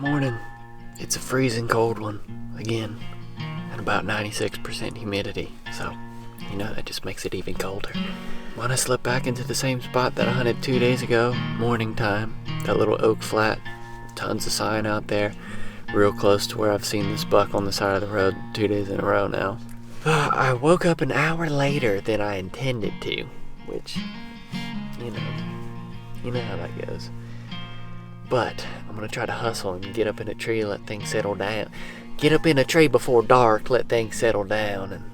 morning. It's a freezing cold one, again, and about 96% humidity, so, that just makes it even colder. Want to slip back into the same spot that I hunted 2 days ago, morning time, that little oak flat, tons of sign out there, real close to where I've seen this buck on the side of the road 2 days in a row now. I woke up an hour later than I intended to, which, you know how that goes. But I'm going to try to hustle and get up in a tree, let things settle down. Get up in a tree before dark, let things settle down. And,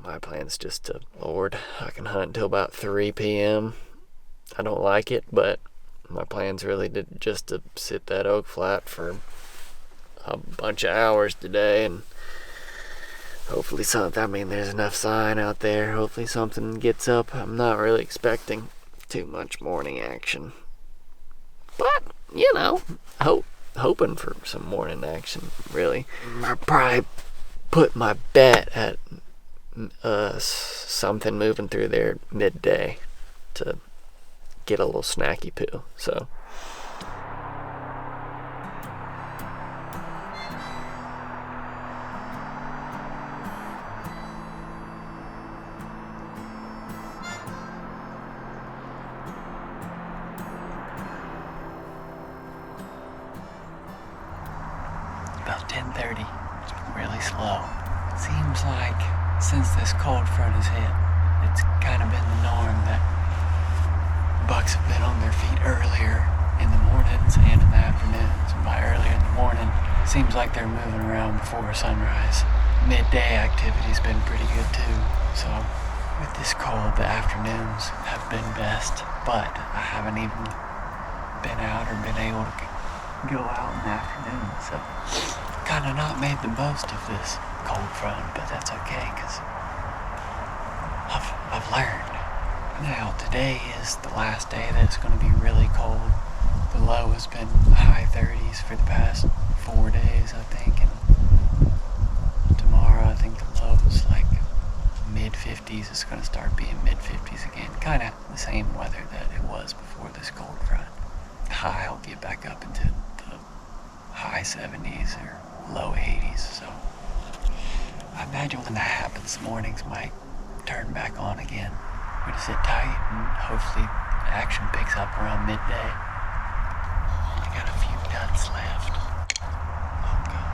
my plan's just to, Lord, I can hunt until about 3 p.m. I don't like it, but my plan's really just to sit that oak flat for a bunch of hours today. And hopefully there's enough sign out there. Hopefully something gets up. I'm not really expecting too much morning action. But, hoping for some morning action, really. I'll probably put my bet at something moving through there midday to get a little snacky poo, so. About 10:30. It's been really slow. Seems like since this cold front has hit, it's kind of been the norm that bucks have been on their feet earlier in the mornings and in the afternoons. And by earlier in the morning, seems like they're moving around before sunrise. Midday activity's been pretty good too. So with this cold, the afternoons have been best, but I haven't even been out or been able to go out in the afternoon, so kind of not made the most of this cold front, but that's okay, because I've learned. Now, today is the last day that it's going to be really cold. The low has been high 30s for the past 4 days, I think, and tomorrow I think the low is like mid-50s. It's going to start being mid-50s again, kind of the same weather that it was before this cold front. High will get back up into the high 70s or low 80s, so I imagine when that happens, the mornings might turn back on again. We're gonna sit tight and hopefully action picks up around midday. I got a few duds left. Oh God.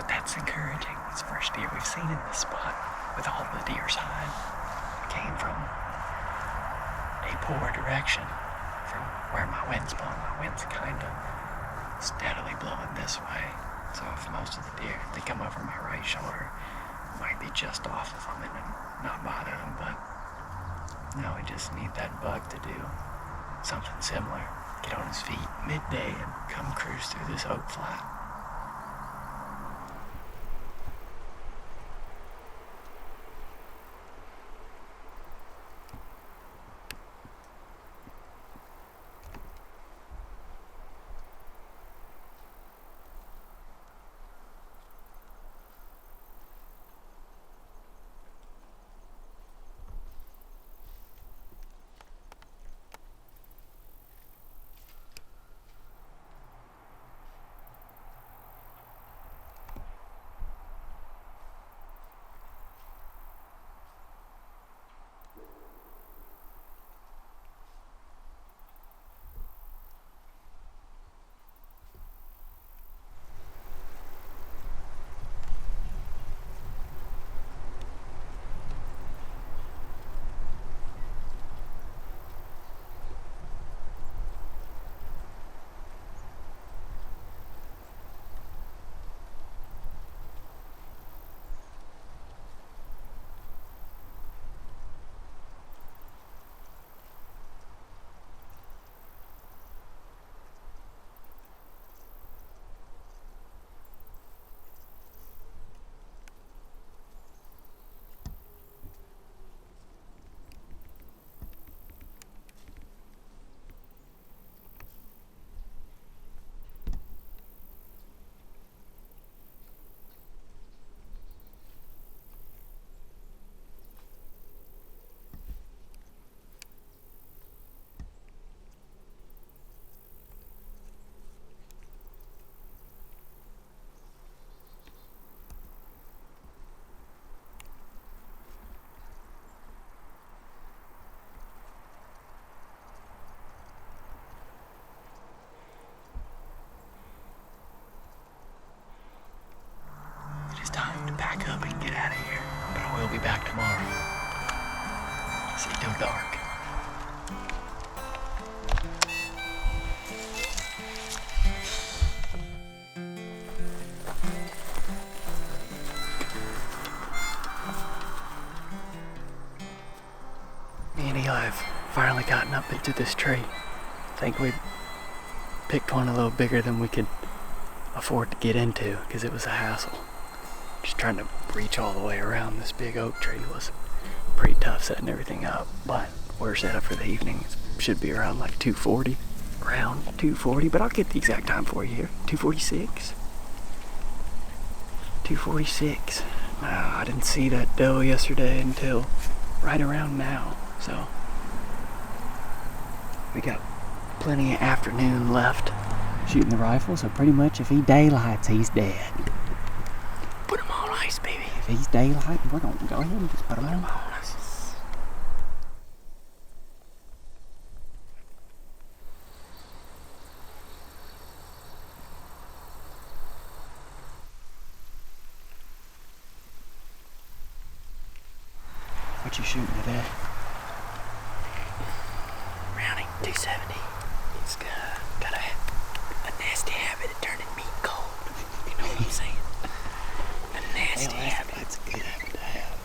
But that's encouraging. It's the first deer we've seen in this spot with all the deer's hide. It came from a poor direction from where my wind's blowing. My wind's kind of steadily blowing this way. So if most of the deer, if they come over my right shoulder, might be just off of them and not bother them. But now we just need that buck to do something similar. Get on his feet midday and come cruise through this oak flat. It is time to pack up and get out of here. But I will be back tomorrow. Stay till dark. Me and Eli have finally gotten up into this tree. I think we picked one a little bigger than we could afford to get into because it was a hassle. Just trying to reach all the way around this big oak tree was pretty tough setting everything up. But we're set up for the evening. It should be around like 2:40. Around 2:40, but I'll get the exact time for you here. 2:46. 2:46. I didn't see that doe yesterday until right around now. So we got plenty of afternoon left shooting the rifle. So pretty much if he daylights, he's dead. Put him on ice, baby. If he's daylight, we're gonna go ahead and just put him on ice. What you shooting today? Browning 270. It's got a nasty habit of turning meat cold. You know what I'm saying? A nasty habit. That's a good habit to have.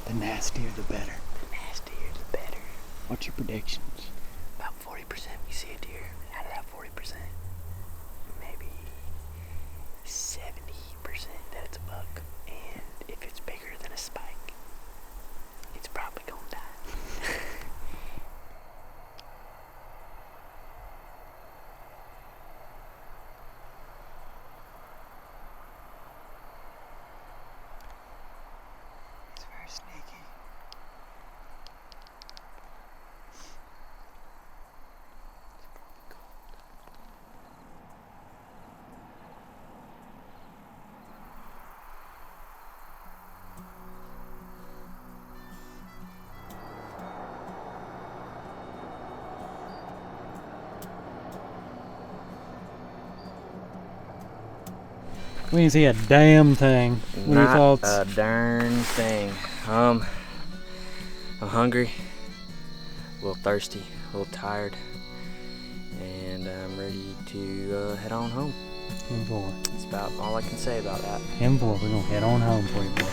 The nastier the better. The nastier the better. What's your predictions? About 40% we see a deer. Out of that 40%, maybe 70% that it's a buck. And if it's bigger than a spike, it's probably gonna die. It's very sneaky. It's probably cold. We didn't see a damn thing. What are your thoughts? Not a darn thing. I'm hungry, a little thirsty, a little tired, and I'm ready to head on home. 10-4. That's about all I can say about that. 10-4. We're gonna head on home for you, boy.